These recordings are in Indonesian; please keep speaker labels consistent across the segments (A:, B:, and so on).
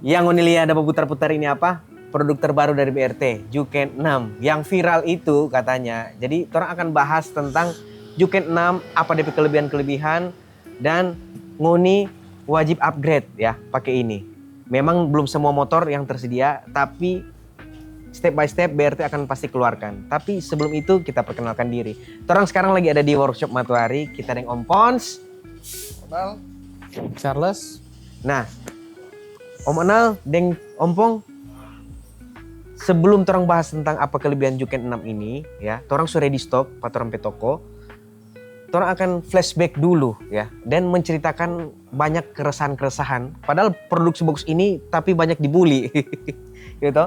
A: Yang Onilia dapat putar-putar ini apa? Produk terbaru dari BRT, Juken 6. Yang viral itu katanya. Jadi orang akan bahas tentang Juken 6, apa DP kelebihan-kelebihan, dan Ngoni wajib upgrade ya pakai ini. Memang belum semua motor yang tersedia, tapi step by step BRT akan pasti keluarkan. Tapi sebelum itu kita perkenalkan diri. Orang sekarang lagi ada di workshop Matuari, kita dengan Om Pons,
B: Kenal.
C: Charles.
A: nah, Om Anal, Deng Ompong, sebelum orang bahas tentang apa kelebihan Juken 6 ini, ya, orang sudah di stok, orang petoko, orang akan flashback dulu, ya, dan menceritakan banyak keresahan-keresahan. Padahal produk sebagus ini, tapi banyak dibully, gitu.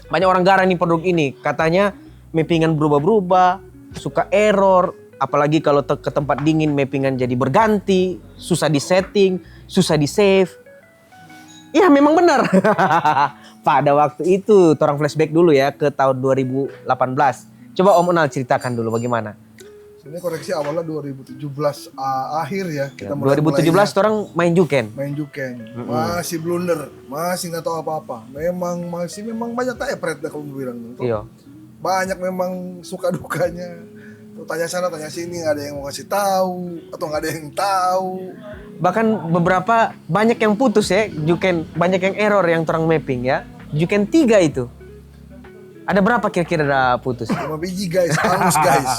A: Banyak orang garang nih produk ini, katanya mappingan berubah-berubah, suka error, apalagi kalau ke tempat dingin mappingan jadi berganti, susah di setting, susah di save. Ya memang benar. Pada waktu itu, orang flashback dulu ya ke tahun 2018. Coba Om Onal ceritakan dulu bagaimana.
B: Sebenarnya koreksi awalnya 2017 akhir ya.
A: Ya, 2017 orang main Juken.
B: main Juken. Masih blunder, masih nggak tahu apa-apa. Memang banyak tak epret dah kalau bilang tuh.
A: Iya.
B: Banyak memang suka dukanya. Tuh, tanya sana tanya sini nggak ada yang mau ngasih tahu atau nggak ada yang tahu.
A: Bahkan beberapa banyak yang putus ya Juken, banyak yang error yang orang mapping ya. Juken 3 itu. Ada berapa kira-kira ada putus?
B: 5 biji guys, halus guys.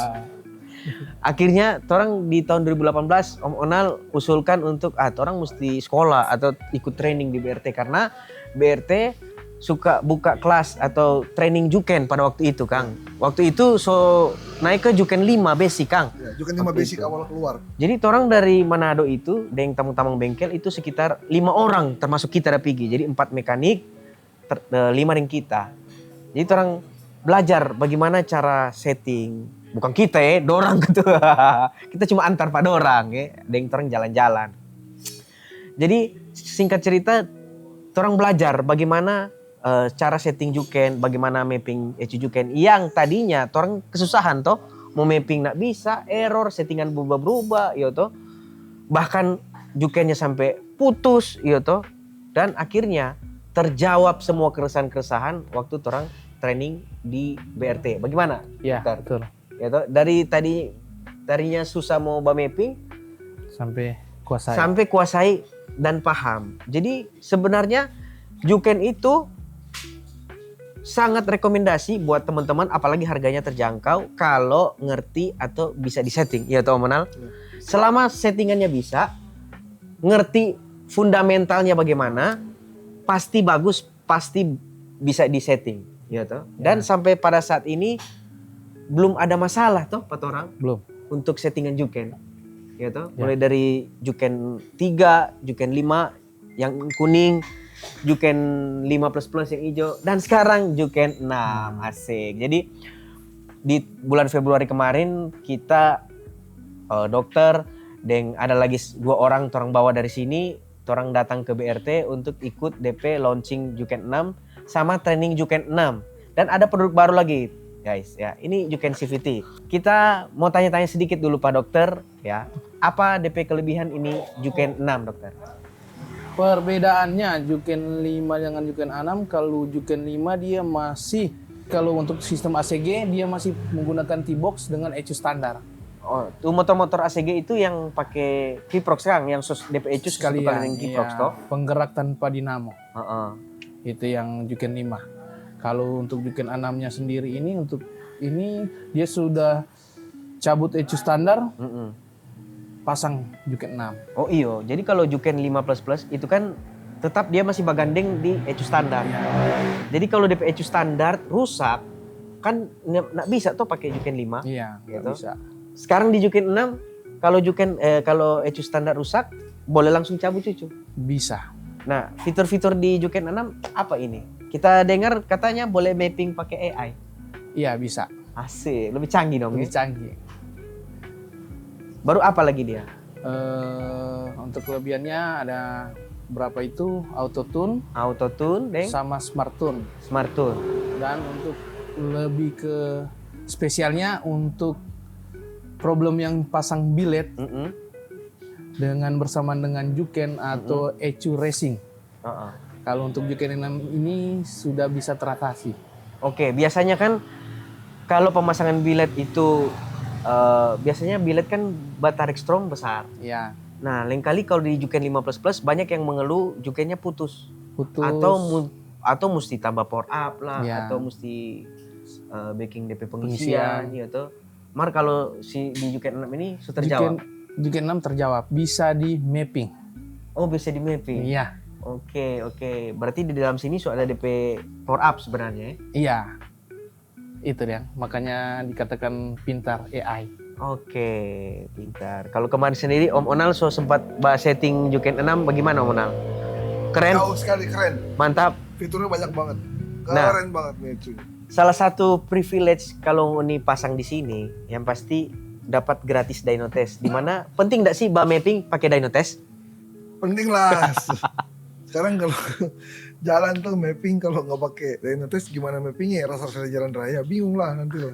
A: Akhirnya orang di tahun 2018 Om Onal usulkan untuk orang mesti sekolah atau ikut training di BRT karena BRT suka buka kelas atau training Juken pada waktu itu, Kang. Waktu itu naik ke Juken 5 basic, Kang.
B: Ya, Juken 5 basic awal keluar.
A: Jadi orang dari Manado itu, dengan tamang-tamang bengkel itu sekitar 5 orang termasuk kita ada Pigi. Jadi 4 mekanik, 5 dengan kita. Jadi orang belajar bagaimana cara setting. Bukan kita ya, dorang gitu. Kita cuma antar pada orang ya, dengan orang jalan-jalan. Jadi singkat cerita, orang belajar bagaimana cara setting Juken, bagaimana mapping Juken yang tadinya orang kesusahan toh, mau mapping nggak bisa, error, settingan berubah-berubah, yo toh. Bahkan Jukennya sampai putus, yo toh. Dan akhirnya terjawab semua keresahan-keresahan waktu orang training di BRT. Bagaimana?
C: Ya,
A: Bentar.
C: betul.
A: Ya toh, tadinya susah mau mapping
C: Sampai kuasai.
A: sampai kuasai dan paham. Jadi sebenarnya Juken itu sangat rekomendasi buat teman-teman, apalagi harganya terjangkau kalau ngerti atau bisa disetting. Ya toh Manal. Selama settingannya bisa, ngerti fundamentalnya bagaimana, pasti bagus, pasti bisa disetting. Ya toh. Dan sampai pada saat ini belum ada masalah toh Pak orang
C: Belum.
A: untuk settingan Juken. Ya toh. Mulai dari Juken 3, Juken 5 yang kuning, Juken 5++ yang hijau, dan sekarang Juken 6. Asik. Jadi di bulan Februari kemarin kita dokter dan ada lagi 2 orang bawa dari sini, orang datang ke BRT untuk ikut DP launching Juken 6 sama training Juken 6. Dan ada produk baru lagi, guys ya. Ini Juken CVT. Kita mau tanya-tanya sedikit dulu Pak Dokter ya. Apa DP kelebihan ini Juken 6, Dokter?
C: Perbedaannya Juken 5 dengan Juken 6, kalau Juken 5 dia masih, kalau untuk sistem ACG dia masih menggunakan T-box dengan ECU standar.
A: Oh, tuh motor-motor ACG itu yang pakai Kiprox kan, yang DP ECU sekali dengan Kiprox toh.
C: Penggerak tanpa dinamo.
A: Heeh.
C: Itu yang Juken 5. Kalau untuk Juken 6-nya sendiri ini, untuk ini dia sudah cabut ECU standar, pasang Juken 6.
A: Oh iyo, jadi kalau Juken 5++ itu kan tetap dia masih bagandeng di ECU standar. Jadi kalau DP ECU standar rusak, kan nggak bisa tuh pakai Juken 5.
C: Iya, nggak
A: Gitu.
C: bisa.
A: Sekarang di Juken 6, kalau ECU standar rusak, boleh langsung cabut cucu.
C: Bisa.
A: Nah, fitur-fitur di Juken 6 apa ini? Kita dengar katanya boleh mapping pakai AI.
C: Iya, bisa.
A: Asik, lebih canggih dong
C: Lebih
A: ya.
C: canggih.
A: Baru apa lagi dia?
C: Untuk kelebihannya ada berapa itu? Autotune
A: Auto tune, deng,
C: sama Smart Tune.
A: smart tune.
C: Dan untuk lebih ke spesialnya untuk problem yang pasang bilet dengan bersamaan dengan Juken atau ECU Racing.
A: Heeh.
C: Kalau untuk Juken 6 ini sudah bisa teratasi.
A: Oke, biasanya kan kalau pemasangan bilet itu biasanya bilet kan batarik strong besar.
C: Ya,
A: Nah, lain kali kalau di Juken 5++ banyak yang mengeluh Jukennya putus.
C: putus.
A: Atau mesti tambah power up lah,
C: Ya.
A: atau mesti backing DP pengisian gitu. Mar kalau di Juken 6 ini sudah terjawab.
C: Juken 6 terjawab, bisa di mapping.
A: Oh, bisa di mapping.
C: Iya,
A: Oke. Berarti di dalam sini sudah ada DP power up sebenarnya ya?
C: iya. Itu dia, makanya dikatakan pintar AI.
A: Oke, pintar. Kalau kemarin sendiri Om Onal sempat bahas setting Juken 6 bagaimana Om Onal? Keren?
B: Jauh sekali, keren.
A: Mantap.
B: Fiturnya banyak banget.
A: Nah.
B: Keren banget nih cuy.
A: Salah satu privilege kalau Uni pasang di sini yang pasti dapat gratis Dynotest. Dimana penting nggak sih mapping pakai Dynotest?
B: Penting lah. Sekarang kalau jalan tuh mapping kalau nggak pakai Dynotest gimana mappingnya? Rasa-rasa jalan raya bingung lah nanti lah.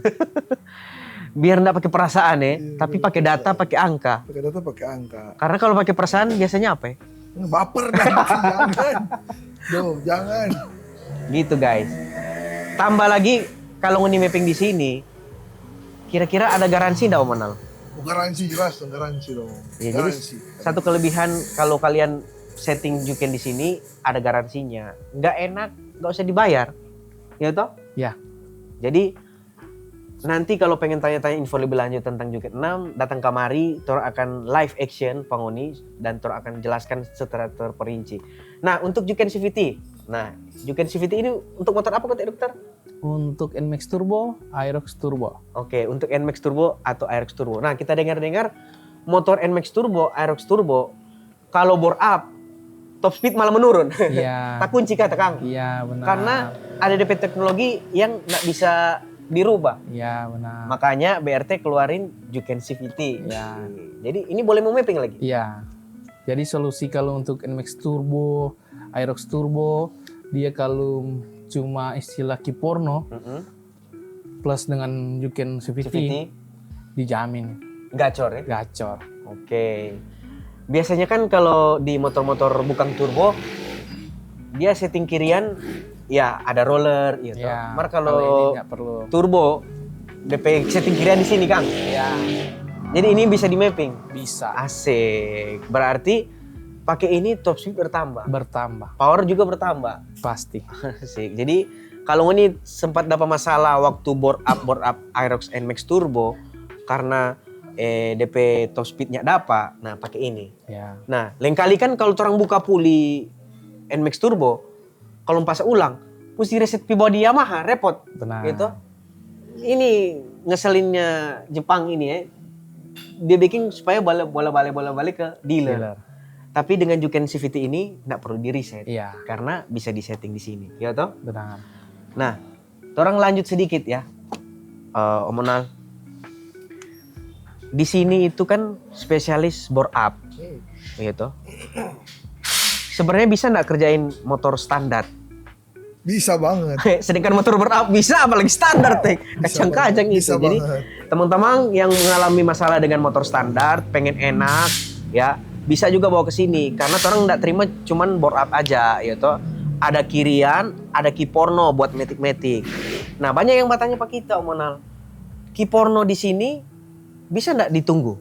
A: Biar nggak pakai perasaan ya,
B: Iya,
A: tapi pakai data, pakai angka.
B: Pakai data, pakai angka.
A: Karena kalau pakai perasaan biasanya apa ya?
B: Baper nanti, jangan. Duh, jangan.
A: Gitu guys. Tambah lagi kalau Uni mapping di sini, kira-kira ada garansi nggak Om Onal?
B: Garansi jelas dong, garansi dong.
A: Ya, jadi
B: Garansi.
A: satu kelebihan kalau kalian setting Juken di sini ada garansinya. Nggak enak, nggak usah dibayar, ya toh?
C: Ya.
A: Jadi nanti kalau pengen tanya-tanya info lebih lanjut tentang Juken 6, datang kemari, Tor akan live action Pangoni dan Tor akan jelaskan secara terperinci. Nah untuk Juken CVT, Juken CVT ini untuk motor apa kata dokter?
C: Untuk NMAX Turbo, Aerox Turbo.
A: Oke, untuk NMAX Turbo atau Aerox Turbo. Nah, kita dengar-dengar motor NMAX Turbo, Aerox Turbo, kalau bore up, top speed malah menurun.
C: Iya.
A: Tak kunci kata Kang.
C: Iya, benar.
A: Karena ada DP teknologi yang nggak bisa dirubah.
C: Iya, benar.
A: Makanya BRT keluarin Juken CVT.
C: Iya.
A: Jadi ini boleh mau mapping lagi?
C: Iya. Jadi solusi kalau untuk NMAX Turbo, Aerox Turbo, dia kalau cuma istilah kiporno plus dengan Juken CVT,
A: CVT
C: dijamin
A: gacor ya?
C: gacor.
A: Oke. Biasanya kan kalau di motor-motor bukan turbo, dia setting kirian ya ada roller gitu.
C: Ya,
A: Mar
C: ini
A: kalau
C: nggak perlu.
A: turbo, DP setting kirian di sini Kang.
C: Ya,
A: Jadi ini bisa di mapping.
C: bisa
A: Asik. Berarti pakai ini top speed bertambah.
C: bertambah
A: Power juga bertambah.
C: pasti.
A: Asik. Jadi kalau ini sempat dapat masalah waktu board up Aerox NMAX Turbo karena DP top speednya dapat, nah pakai ini.
C: Ya,
A: Nah, lain kali kan kalau orang buka puli NMAX Turbo, kalau pasang ulang, mesti reset pi body Yamaha, repot.
C: benar.
A: Gitu. Ini ngeselinnya Jepang ini ya. Dia bikin supaya bola-balik ke dealer.
C: Dealer.
A: Tapi dengan Juken CVT ini nggak perlu di reset
C: Iya,
A: karena bisa disetting di sini, ya toh?
C: benar.
A: Nah, orang lanjut sedikit ya, Om Onal. Di sini itu kan spesialis bore up, gitu. Sebenarnya bisa nggak kerjain motor standar?
B: Bisa banget.
A: Sedangkan motor bore up bisa, apalagi standar teh, kacang-kacang itu.
B: Bisa
A: Jadi
B: banget.
A: teman-teman yang mengalami masalah dengan motor standar, pengen enak, ya bisa juga bawa ke sini. Karena orang nggak terima cuman bore up aja, gitu. Ada kirian, ada kiporno buat metik-metik. Nah banyak yang bertanya Pak kita Om Onal, kiporno di sini bisa nggak ditunggu?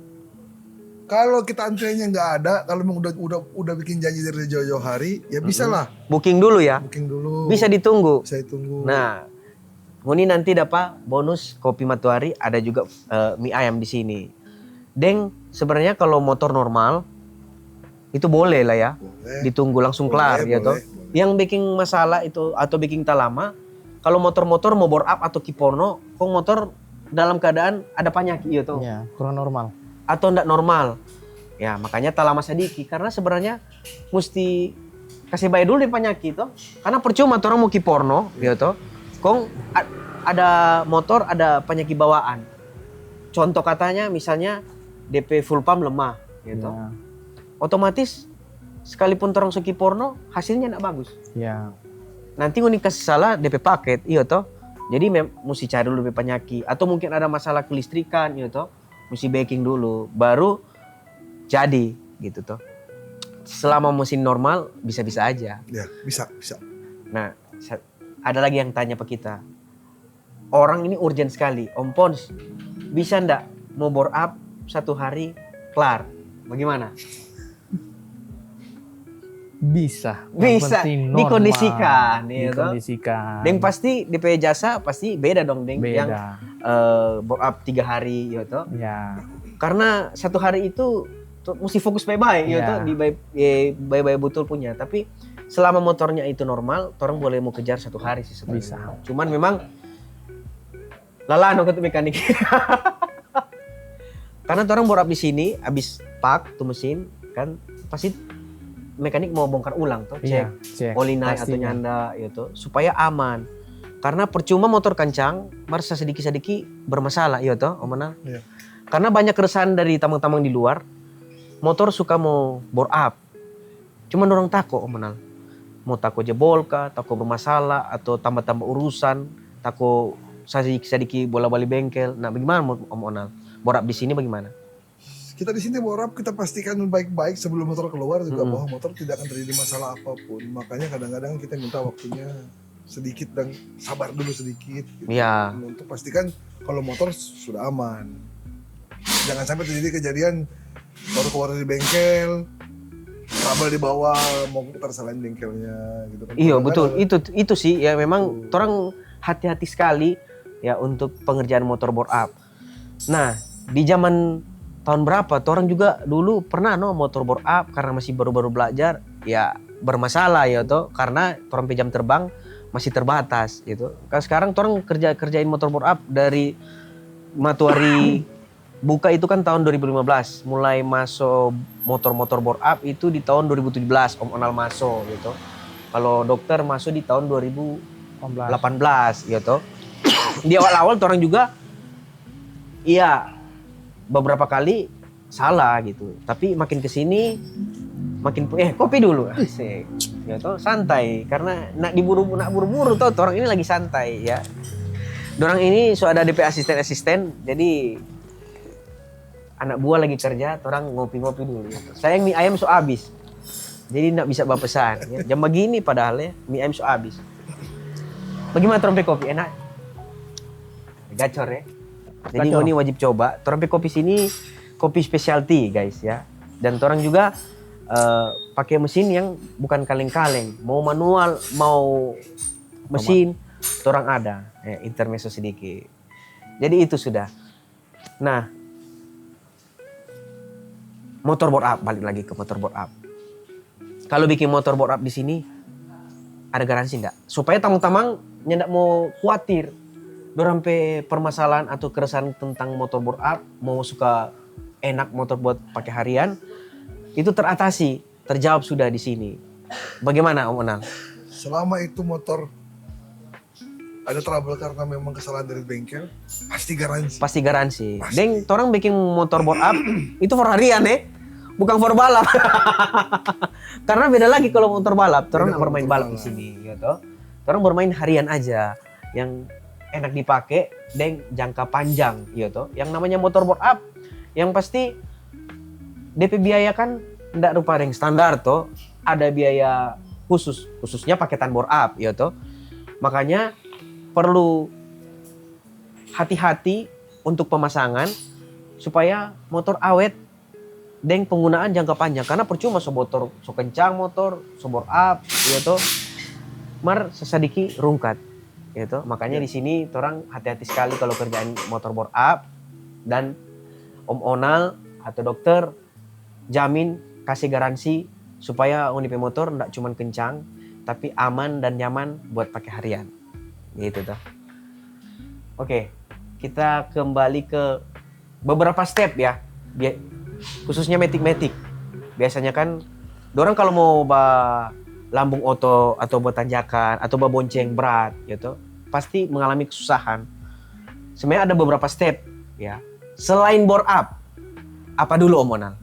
B: Kalau kita antriannya nggak ada, kalau memang udah bikin janji dari jauh-jauh hari, ya bisa lah.
A: Booking dulu ya,
B: Booking dulu.
A: bisa ditunggu.
B: Bisa ditunggu.
A: Nah, Ngoni nanti dapat bonus kopi matuari, ada juga mie ayam di sini. Deng, sebenarnya kalau motor normal itu boleh lah ya,
B: Boleh.
A: ditunggu langsung kelar
B: Boleh,
A: gitu.
B: boleh.
A: Yang bikin masalah itu atau bikin tak lama, kalau motor-motor mau bore up atau kiporno, kok motor dalam keadaan ada penyakit gitu.
C: Ya, kurang normal.
A: Atau ndak normal. Ya makanya tak lama sedikit karena sebenarnya mesti kasih bayar dulu di penyakit toh. Karena percuma orang mau kiporno gitu. Kong ada motor ada penyakit bawaan. Contoh katanya misalnya DP full pump lemah gitu.
C: Ya.
A: Otomatis sekalipun orang sekiporno hasilnya ndak bagus.
C: Ya,
A: Nanti unik kasih salah DP paket iya toh. Jadi mesti cari dulu DP penyakit atau mungkin ada masalah kelistrikan iya toh. Mesti backing dulu, baru jadi gitu toh. selama mesin normal bisa-bisa aja.
B: Ya, bisa.
A: Nah, ada lagi yang tanya ke kita. Orang ini urgent sekali. Om Pons, bisa ndak mau bore up 1 hari kelar? Bagaimana?
C: Bisa. Yang
A: Bisa
C: penting normal.
A: dikondisikan, ya toh?
C: Dikondisikan.
A: Deng pasti DP jasa pasti beda dong, Deng.
C: Beda.
A: Yang bore up 3 hari, ya toh?
C: Ya.
A: Karena 1 hari itu mesti fokus baik-baik, ya
C: Iya.
A: toh? Di baik-baik betul punya. Tapi selama motornya itu normal, orang boleh mau kejar 1 hari sih sebenarnya.
C: Bisa.
A: Cuman memang lelah no ketemu mekanik. Karena orang bore up di sini habis pak tuh mesin kan pasti mekanik mau bongkar ulang tuh, cek
C: Cek.
A: oli naik atau
C: Pastinya.
A: nyanda gitu supaya aman. Karena percuma motor kencang, merasa sedikit-sedikit bermasalah, iya toh, Om Manal?
B: Iya.
A: Karena banyak keresahan dari tamang-tamang di luar, motor suka mau bore up. Cuman orang takut, Om Manal. Mau takut jebol kah, takut bermasalah, atau tambah-tambah urusan, takut sedikit-sedikit bola-balik bengkel. Nah, bagaimana Om Manal? Bore up di sini bagaimana?
B: Kita di sini borap, kita pastikan baik-baik sebelum motor keluar juga bahwa motor tidak akan terjadi masalah apapun. Makanya kadang-kadang kita minta waktunya sedikit dan sabar dulu sedikit. Gitu.
A: Iya.
B: Untuk pastikan kalau motor sudah aman. Jangan sampai terjadi kejadian baru keluar dari bengkel, trouble di bawah, mau putar salahin bengkelnya gitu kan.
A: Iya
B: Kadang-kadang
A: betul, itu sih ya memang orang hati-hati sekali ya untuk pengerjaan motor bore up. Nah di zaman tahun berapa, orang juga dulu pernah motor bore up karena masih baru-baru belajar ya bermasalah ya toh karena orang jam terbang masih terbatas gitu. Kan sekarang orang kerjain motor bore up dari Matuari buka itu kan tahun 2015, mulai masuk motor-motor bore up itu di tahun 2017 Om Onal masuk gitu. Kalau dokter masuk di tahun 2018 gitu. Di awal-awal orang juga iya beberapa kali salah gitu. Tapi makin kesini makin kopi dulu asik. Gitu, santai karena nak buru-buru tuh orang ini lagi santai ya. Dorang ini so ada DP asisten jadi anak buah lagi kerja, orang ngopi-ngopi dulu. Gitu. Sayang mie ayam so habis. Jadi enggak bisa bawa pesan. Ya. Jam begini padahal ya, mie ayam so habis. Bagaimana trompe kopi? Enak? Gacor ya? Jadi
C: Gacor.
A: ini wajib coba. Trompe kopi sini kopi specialty guys ya. Dan orang juga pakai mesin yang bukan kaleng-kaleng. Mau manual, mau mesin, orang ada. Intermezzo sedikit. Jadi itu sudah. Nah, motor bore up, balik lagi ke motor bore up. Kalau bikin motor bore up di sini ada garansi enggak? Supaya tamang-tamang nyendak mau khawatir. Dorang pe permasalahan atau keresahan tentang motor bore up, mau suka enak motor buat pakai harian, itu teratasi, terjawab sudah di sini. Bagaimana Om Onal?
B: selama itu motor ada trouble karena memang kesalahan dari bengkel, pasti garansi.
A: Pasti garansi.
B: Pasti.
A: Deng, orang bikin motor bore up itu for harian bukan for balap. Karena beda lagi kalau motor balap, orang nggak
B: kalau
A: bermain
B: motor
A: balap di
B: balap.
A: sini, gitu. Orang bermain harian aja, yang enak dipakai, deng jangka panjang, gitu. Yang namanya motor bore up, yang pasti DP biaya kan nggak rupa yang standar toh, ada biaya khususnya paketan bore up, gitu. Makanya perlu hati-hati untuk pemasangan supaya motor awet dan penggunaan jangka panjang, karena percuma so kencang motor, so bore up gitu, mar sesedikit rungkat gitu. Makanya di sini orang hati-hati sekali kalau kerjaan motor bore up, dan Om Onal atau dokter jamin kasih garansi supaya unit motor nggak cuma kencang tapi aman dan nyaman buat pakai harian. Gitu toh. Oke, kita kembali ke beberapa step ya. Khususnya metik-metik. Biasanya kan dorang kalau mau lambung oto atau buat tanjakan atau bonceng berat gitu, pasti mengalami kesusahan. Sebenarnya ada beberapa step ya. Selain bore up, apa dulu Om Onal?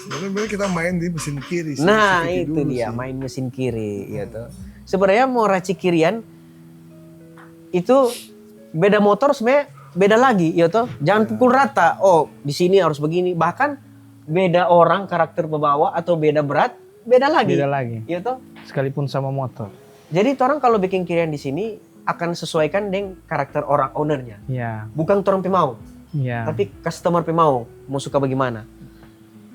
B: Sebenarnya kita main di mesin kiri.
A: Nah,
B: sedikit
A: itu
B: dulu
A: dia,
B: sih.
A: main mesin kiri gitu. Sebenarnya mau racik kirian itu beda motor sebenarnya beda lagi ya toh. Jangan pukul rata. Oh, di sini harus begini. Bahkan beda orang karakter pembawa atau beda berat, beda lagi.
C: Beda lagi.
A: Iya toh?
C: Sekalipun sama motor.
A: Jadi orang kalau bikin kirian di sini akan sesuaikan dengan karakter orang ownernya.
C: Ya.
A: Bukan orang pemau,
C: Ya.
A: tapi customer pemau mau suka bagaimana.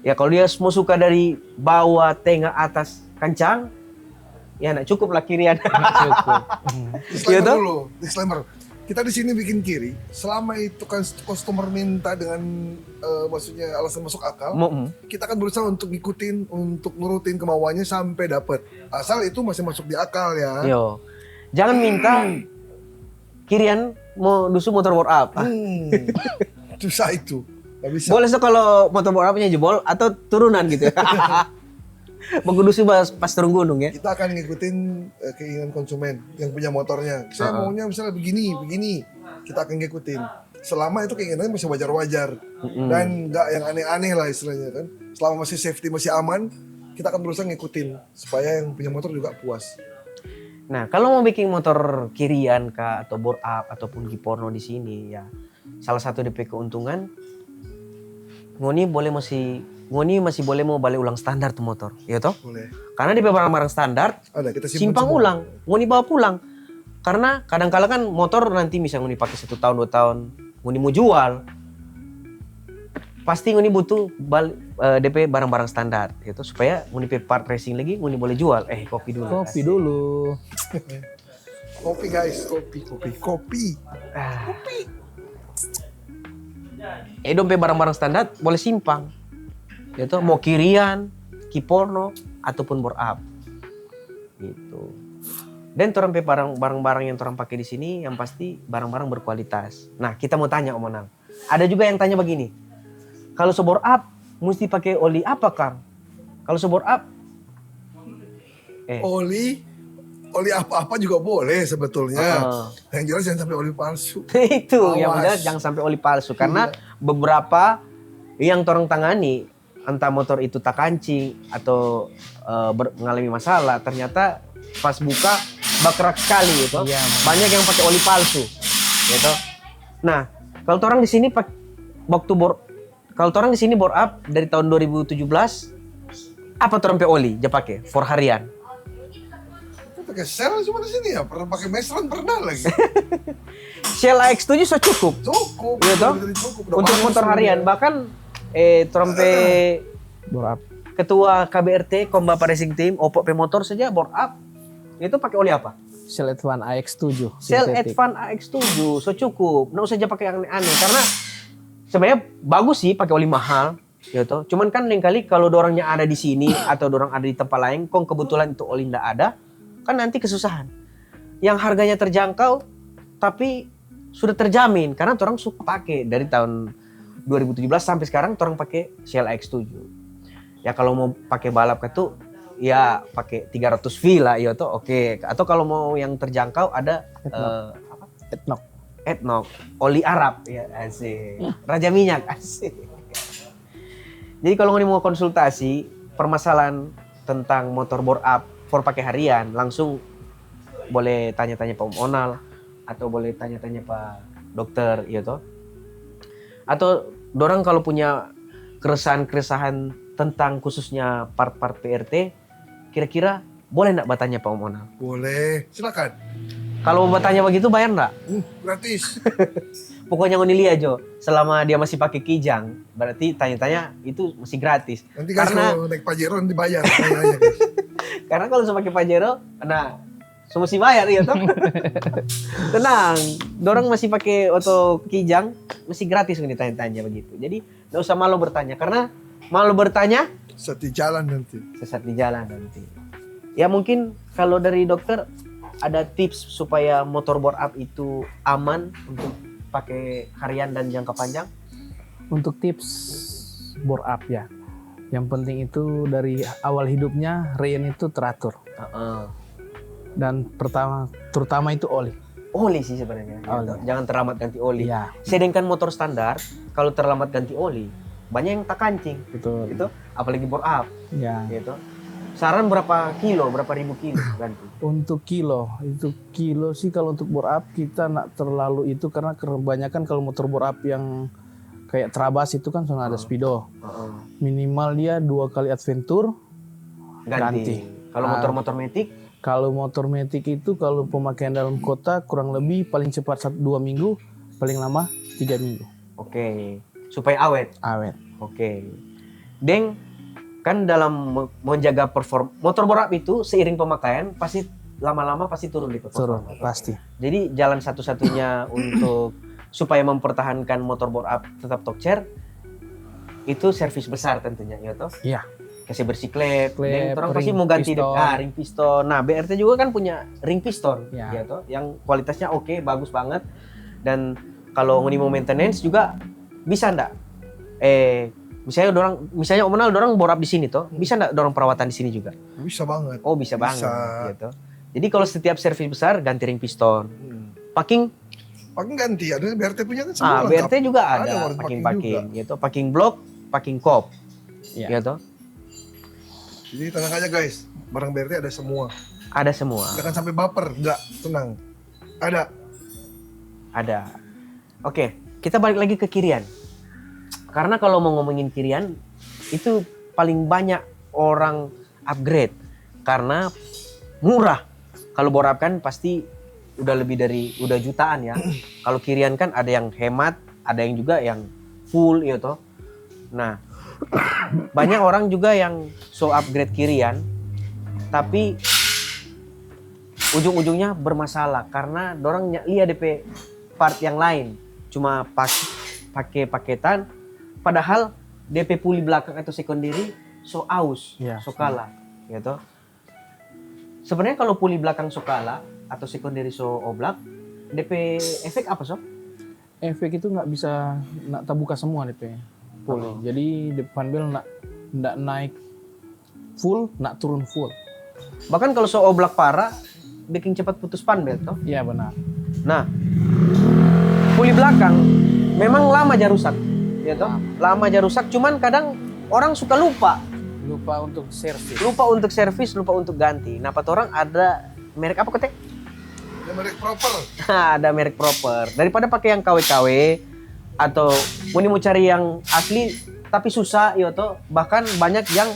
A: Ya kalau dia mau suka dari bawah, tengah, atas, kencang, ya nak cukup lah kirian.
C: Cukup.
B: Disclaimer
A: Iya toh?
B: dulu, disclaimer. Kita di sini bikin kiri, selama itu kan customer minta dengan maksudnya alasan masuk akal, kita akan berusaha untuk ngikutin, untuk nurutin kemauannya sampai dapat. Asal itu masih masuk di akal ya.
A: Yo, jangan minta kirian mau dusu motor bore up.
B: Susah itu, nggak bisa.
A: Boleh so kalau motor bore upnya jebol atau turunan gitu. Menggudusi pas turun gunung ya.
B: Kita akan ngikutin keinginan konsumen yang punya motornya. Saya maunya misalnya begini, begini. Kita akan ngikutin. Selama itu keinginannya masih wajar-wajar dan nggak yang aneh-aneh lah istilahnya kan. Selama masih safety, masih aman, kita akan berusaha ngikutin supaya yang punya motor juga puas.
A: Nah, kalau mau bikin motor kirian kah atau bore up ataupun Giporno di sini ya, salah satu DP keuntungan Ngoni masih boleh mau balik ulang standar tuh motor, ya toh?
B: Boleh.
A: Karena DP barang-barang standar
B: Ada, kita simpan
A: simpang
B: semua.
A: ulang, Ngoni bawa pulang. Karena kadang-kala kan motor nanti misalnya Ngoni pakai 1 tahun 2 tahun, Ngoni mau jual, pasti Ngoni butuh DP barang-barang standar, gitu supaya Ngoni pe part racing lagi Ngoni boleh jual. Kopi dulu.
C: Kopi dulu.
B: Kopi guys, kopi.
A: Dompe barang-barang standar boleh simpang. Itu mau kirian, Giporno ataupun bore up. Gitu. Dan orang pe barang-barang yang orang pakai di sini yang pasti barang-barang berkualitas. Nah, kita mau tanya Om Onang. Ada juga yang tanya begini. Kalau so bore up mesti pakai oli apa, Kang? Kalau so bore up
B: Oli apa-apa juga boleh sebetulnya. Yang jelas jangan sampai oli palsu.
A: Itu yang
B: Awas.
A: benar jangan sampai oli palsu karena beberapa yang orang tangani entah motor itu tak kancing atau mengalami masalah ternyata pas buka bakrak sekali gitu.
C: Iya,
A: Banyak yang pakai oli palsu gitu. Nah, kalau orang di sini kalau orang di sini bore up dari tahun 2017 apa orang pakai oli dia pakai for harian?
B: Pakai sel cuma di sini ya, pernah pakai mesran pernah lagi.
A: Shell AX7 sudah cukup.
B: Cukup.
A: Iya toh?
B: Cukup. Udah
A: Untuk
B: bagus
A: motor
B: sebenarnya.
A: harian bahkan trompe
C: Bore up.
A: ketua KBRT Komba Racing Team Oppo P Motor saja bore up itu pakai oli apa?
C: Shell Advan AX7.
A: Shell
C: sintetik.
A: Advan AX7 so cukup. Nggak usah aja pakai yang aneh karena sebenarnya bagus sih pakai oli mahal gitu. Cuman kan lain kali kalau dorangnya ada di sini atau dorang ada di tempat lain kok kebetulan itu oli nggak ada kan nanti kesusahan. Yang harganya terjangkau tapi sudah terjamin karena orang suka pakai dari tahun 2017 sampai sekarang orang pakai Shell AX7. Ya kalau mau pakai balap itu ya pakai 300 V lah ya toh oke. Atau kalau mau yang terjangkau ada
C: Etnok.
A: Etnok, oli Arab ya asik. Raja minyak asik. Jadi kalau mau konsultasi permasalahan tentang motor bore up for pakai harian langsung boleh tanya-tanya Pak Onal atau boleh tanya-tanya Pak Dokter ya toh. Atau dorang kalau punya keresahan-keresahan tentang khususnya part-part PRT kira-kira boleh enggak bertanya Pak Onal?
B: Boleh, silakan.
A: Kalau mau bertanya begitu bayar enggak?
B: Gratis.
A: Pokoknya ngoni aja selama dia masih pakai kijang berarti tanya-tanya itu masih gratis.
B: Nanti guys
A: Karena
B: kalau naik Pajero nanti bayar. Tanya-tanya, guys.
A: karena kalau saya pakai Pajero nah so mesti bayar ya toh. Tenang, dorang masih pakai auto kijang masih gratis nih tanya-tanya begitu. Jadi enggak usah malu bertanya karena malu bertanya
B: Satu jalan nanti.
A: sesat di jalan nanti. Ya mungkin kalau dari dokter ada tips supaya motor bore up itu aman untuk pakai harian dan jangka panjang?
C: Untuk tips bore up ya. Yang penting itu dari awal hidupnya rein itu teratur. Dan terutama itu oli.
A: Oli sih sebenarnya.
C: Oli.
A: Jangan terlambat ganti oli.
C: Iya,
A: Sedangkan motor standar kalau terlambat ganti oli banyak yang tak kancing.
C: betul.
A: Gitu. Apalagi bore up
C: Ya.
A: gitu. Saran berapa ribu kilo ganti?
C: Untuk kilo sih kalau untuk bore up kita nak terlalu itu karena kebanyakan kalau motor bore up yang kayak Trabas itu kan sudah ada speedo.
A: Heeh.
C: Minimal dia 2 kali adventure
A: Ganti. Kalau motor-motor metik,
C: Kalau motor metik itu kalau pemakaian dalam kota kurang lebih paling cepat 2 minggu, paling lama 3 minggu.
A: oke. Supaya awet.
C: Awet.
A: Oke. Deng, kan dalam menjaga perform motor borap itu seiring pemakaian pasti lama-lama pasti turun di
C: Turun,
A: performa.
C: pasti.
A: Jadi jalan satu-satunya untuk supaya mempertahankan motor borap tetap top chair itu servis besar tentunya, ya toh.
C: Iya.
A: Kasih bersih klep,
C: Klep,
A: orang pasti
C: ring
A: mau ganti
C: piston.
A: ring piston. Nah, BRT juga kan punya ring piston,
C: Ya.
A: ya toh, yang kualitasnya oke, bagus banget. Dan kalau mau maintenance juga bisa ndak? Misalnya Om Ronald dorang borap di sini toh, bisa ndak dorang perawatan di sini juga?
B: Bisa banget.
A: Oh, bisa banget,
B: Bisa.
A: gitu. Jadi kalau setiap servis besar ganti ring piston, packing,
B: Pakai ganti, ada BRT punya kan semua
A: BRT
B: lengkap.
A: juga
B: Ada
A: ada
B: warna packing
A: packing, gitu, packing block, packing kop,
C: Iya.
A: gitu.
B: Jadi tenang aja guys, barang BRT ada semua.
A: Ada semua.
B: Jangan sampai baper, enggak, tenang. Ada.
A: Oke, kita balik lagi ke kirian. Karena kalau mau ngomongin kirian, itu paling banyak orang upgrade. Karena murah. Kalau borap kan pasti udah jutaan ya. Kalau kirian kan ada yang hemat, ada yang juga yang full gitu. Nah, banyak orang juga yang so upgrade kirian, tapi ujung-ujungnya bermasalah karena dorang lihat DP part yang lain cuma pakai paketan, padahal DP puli belakang atau secondary so aus,
C: Ya.
A: so kalah, gitu. Sebenarnya kalau puli belakang so kalah atau secondary so oblak, DP efek apa so?
C: Efek itu nggak bisa terbuka semua DP full.
A: Oh.
C: Jadi depan bel nggak naik full, nggak turun full.
A: Bahkan kalau so oblak parah, bikin cepat putus panbel toh.
C: Iya benar.
A: Nah, puli belakang memang lama aja rusak, ya toh. Lama aja rusak, cuman kadang orang suka lupa
C: Untuk servis.
A: untuk servis, lupa untuk ganti. Nah, pat orang ada merek apa kete?
B: Ada merek proper.
A: Ada merek proper. Daripada pakai yang KW-KW atau mau cari yang asli tapi susah, ya toh. Bahkan banyak yang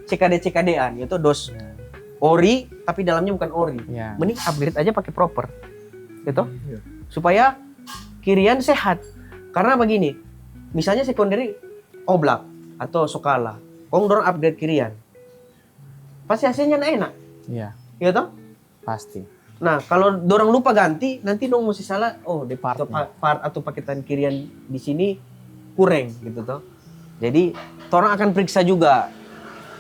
A: CKD-CKD-an, yaitu dos ori tapi dalamnya bukan ori.
C: Ya.
A: Mending upgrade aja pakai proper, gitu.
B: Iya.
A: Supaya kirian sehat. Karena begini, misalnya secondary oblak atau sokala, kong dorong upgrade kirian, pasti hasilnya enak,
C: Iya,
A: ya toh?
C: pasti.
A: Nah, kalau dorong lupa ganti, nanti dong mesti salah. Oh, di part atau paketan kirian di sini kurang, gitu toh. Jadi, orang akan periksa juga.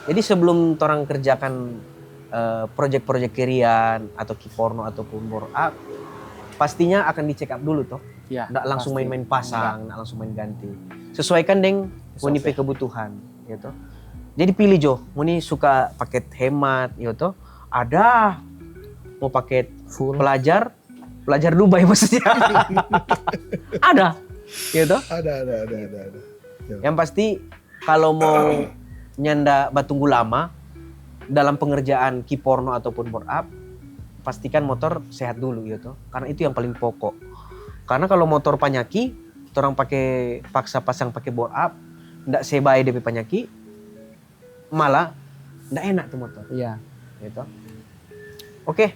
A: Jadi sebelum orang kerjakan proyek-proyek kirian atau kiporno ataupun bore up, pastinya akan dicek up dulu toh.
C: Ya,
A: Nggak langsung
C: pasti.
A: main-main pasang, nggak langsung main ganti. Sesuaikan deng muni
C: SOP.
A: kebutuhan, gitu. Jadi pilih Jo, muni suka paket hemat, gitu. Ada mau paket
C: Full.
A: pelajar Dubai maksudnya. Ada, gitu.
B: Ada. Ya.
A: Yang pasti kalau mau nyanda batunggu lama dalam pengerjaan kiporno ataupun bore up, pastikan motor sehat dulu gitu. Karena itu yang paling pokok. Karena kalau motor panyaki, orang pakai paksa pasang pakai bore up, ndak sebaik DP panyaki, malah ndak enak tuh motor.
C: Iya.
A: Gitu. Oke.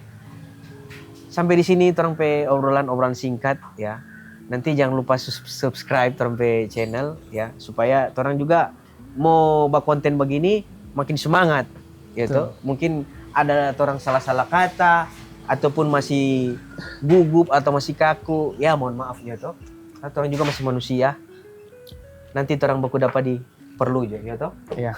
A: Sampai di sini orang pe obrolan singkat ya. Nanti jangan lupa subscribe orang pe channel ya supaya orang juga mau buat konten begini makin semangat gitu. Mungkin ada orang salah-salah kata ataupun masih gugup atau masih kaku, ya mohon maaf gitu. Karena orang juga masih manusia. Nanti orang baku dapat di perlu aja gitu.
C: Iya.